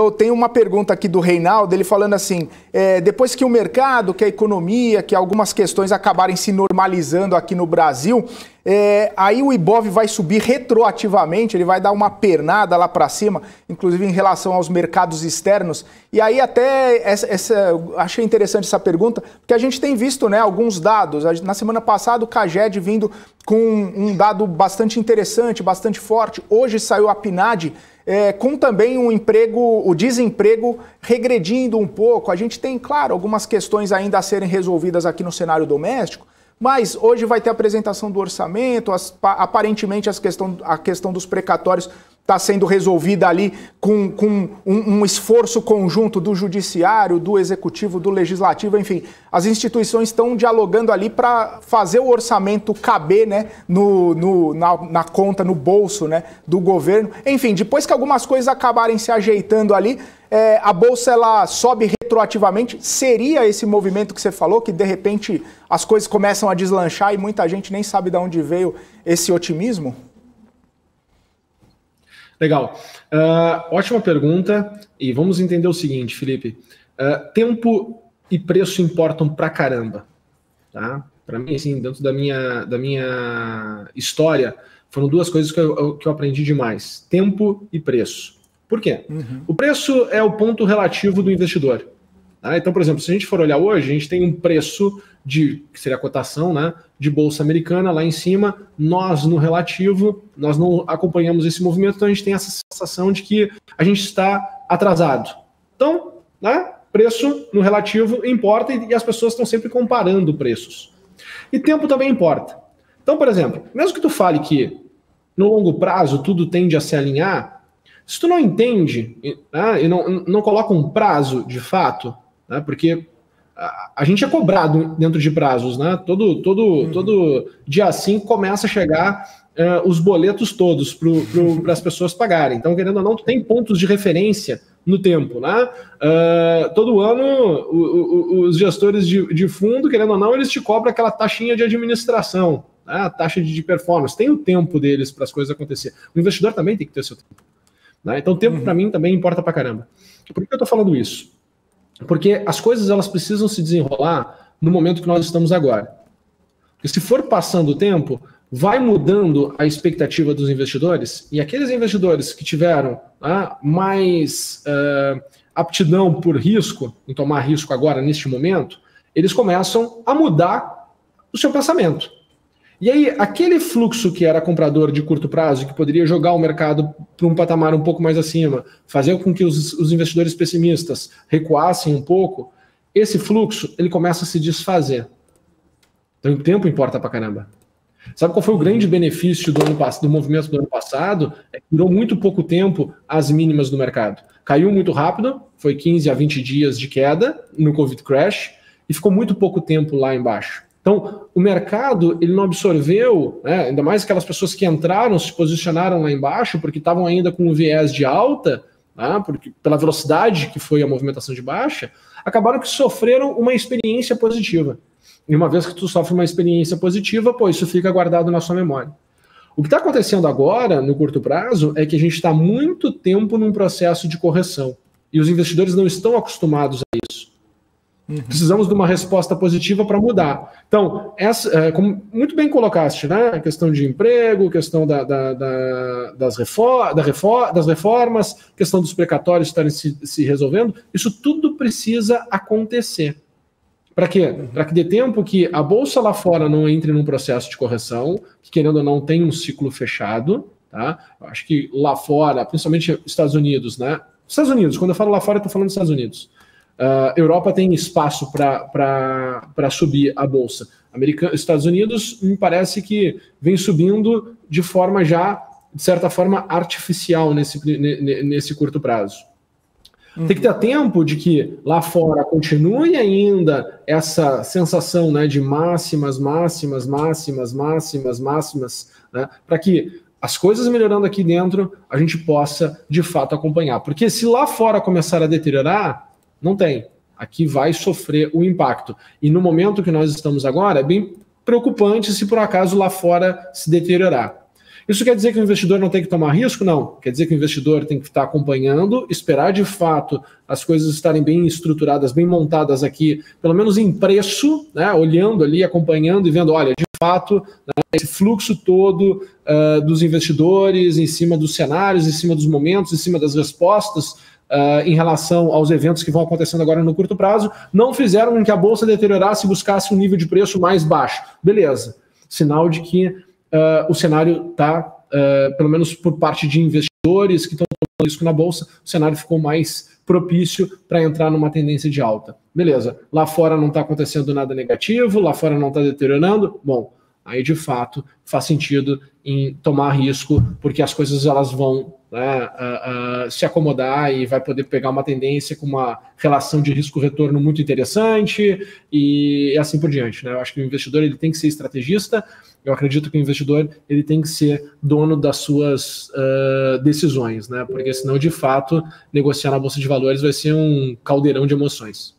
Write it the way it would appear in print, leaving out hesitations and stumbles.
Eu tenho uma pergunta aqui do Reinaldo, ele falando assim, depois que o mercado, que a economia, que algumas questões acabarem se normalizando aqui no Brasil, aí o Ibov vai subir retroativamente, ele vai dar uma pernada lá para cima, inclusive em relação aos mercados externos. E aí até, achei interessante essa pergunta, porque a gente tem visto, né, alguns dados. Na semana passada o Caged vindo com um dado bastante interessante, bastante forte. Hoje saiu a PNAD, com também o desemprego regredindo um pouco. A gente tem, claro, algumas questões ainda a serem resolvidas aqui no cenário doméstico, mas hoje vai ter a apresentação do orçamento, aparentemente a questão dos precatórios está sendo resolvida ali com um esforço conjunto do judiciário, do executivo, do legislativo, enfim. As instituições estão dialogando ali para fazer o orçamento caber, né, na conta, no bolso, né, do governo. Enfim, depois que algumas coisas acabarem se ajeitando ali, a Bolsa ela sobe retroativamente. Seria esse movimento que você falou, que de repente as coisas começam a deslanchar e muita gente nem sabe de onde veio esse otimismo? Legal. Ótima pergunta. E vamos entender o seguinte, Felipe. Tempo e preço importam pra caramba. Tá? Para mim, assim, dentro da minha história, foram duas coisas que eu aprendi demais. Tempo e preço. Por quê? O preço é o ponto relativo do investidor. Tá? Então, por exemplo, se a gente for olhar hoje, a gente tem um preço que seria a cotação, né, de bolsa americana lá em cima. Nós, no relativo, nós não acompanhamos esse movimento, então a gente tem essa sensação de que a gente está atrasado. Então, né, preço no relativo importa e as pessoas estão sempre comparando preços. E tempo também importa. Então, por exemplo, mesmo que tu fale que no longo prazo tudo tende a se alinhar, se tu não entende, né, e não coloca um prazo de fato, né, porque a gente é cobrado dentro de prazos, né? Todo dia 5 começa a chegar os boletos todos para as pessoas pagarem. Então, querendo ou não, tu tem pontos de referência no tempo, né? Todo ano, os gestores de fundo, querendo ou não, eles te cobram aquela taxinha de administração, né? A taxa de performance. Tem o tempo deles para as coisas acontecer. O investidor também tem que ter seu tempo, né? Então, o tempo, para mim, também importa para caramba. Por que eu estou falando isso? Porque as coisas elas precisam se desenrolar no momento que nós estamos agora. Porque se for passando o tempo, vai mudando a expectativa dos investidores, e aqueles investidores que tiveram mais aptidão por risco, em tomar risco agora, neste momento, eles começam a mudar o seu pensamento. E aí, aquele fluxo que era comprador de curto prazo, que poderia jogar o mercado para um patamar um pouco mais acima, fazer com que os investidores pessimistas recuassem um pouco, esse fluxo ele começa a se desfazer. Então, o tempo importa pra caramba. Sabe qual foi o grande benefício do movimento do ano passado? É que durou muito pouco tempo as mínimas do mercado. Caiu muito rápido, foi 15 a 20 dias de queda no Covid Crash, e ficou muito pouco tempo lá embaixo. Então, o mercado ele não absorveu, né, ainda mais aquelas pessoas que entraram, se posicionaram lá embaixo, porque estavam ainda com o viés de alta, né, porque, pela velocidade que foi a movimentação de baixa, acabaram que sofreram uma experiência positiva. E uma vez que tu sofre uma experiência positiva, pô, isso fica guardado na sua memória. O que está acontecendo agora, no curto prazo, é que a gente está muito tempo num processo de correção. E os investidores não estão acostumados a isso. Precisamos de uma resposta positiva para mudar. Então, como muito bem colocaste, né? A questão de emprego, questão das reformas, questão dos precatórios estarem se resolvendo, isso tudo precisa acontecer. Para quê? Para que dê tempo que a Bolsa lá fora não entre num processo de correção, que querendo ou não tem um ciclo fechado, tá? Eu acho que lá fora, principalmente Estados Unidos, né? Estados Unidos, quando eu falo lá fora, eu estou falando dos Estados Unidos. Europa tem espaço para subir a Bolsa. Estados Unidos, me parece que vem subindo de forma já, de certa forma, artificial nesse curto prazo. Tem que ter tempo de que lá fora continue ainda essa sensação, né, de máximas, né, para que as coisas melhorando aqui dentro, a gente possa, de fato, acompanhar. Porque se lá fora começar a deteriorar, não tem. Aqui vai sofrer o impacto. E no momento que nós estamos agora, é bem preocupante se por acaso lá fora se deteriorar. Isso quer dizer que o investidor não tem que tomar risco? Não. Quer dizer que o investidor tem que estar acompanhando, esperar de fato as coisas estarem bem estruturadas, bem montadas aqui, pelo menos em preço, né, olhando ali, acompanhando e vendo, olha, de fato, né, esse fluxo todo dos investidores em cima dos cenários, em cima dos momentos, em cima das respostas em relação aos eventos que vão acontecendo agora no curto prazo, não fizeram com que a bolsa deteriorasse e buscasse um nível de preço mais baixo. Beleza. Sinal de que o cenário está, pelo menos por parte de investidores que estão tomando risco na bolsa, o cenário ficou mais propício para entrar numa tendência de alta. Beleza. Lá fora não está acontecendo nada negativo, lá fora não está deteriorando. Bom, aí de fato faz sentido em tomar risco, porque as coisas elas vão se acomodar e vai poder pegar uma tendência com uma relação de risco-retorno muito interessante e assim por diante, né? Eu acho que o investidor ele tem que ser estrategista, eu acredito que o investidor ele tem que ser dono das suas decisões, né? Porque senão, de fato, negociar na Bolsa de Valores vai ser um caldeirão de emoções.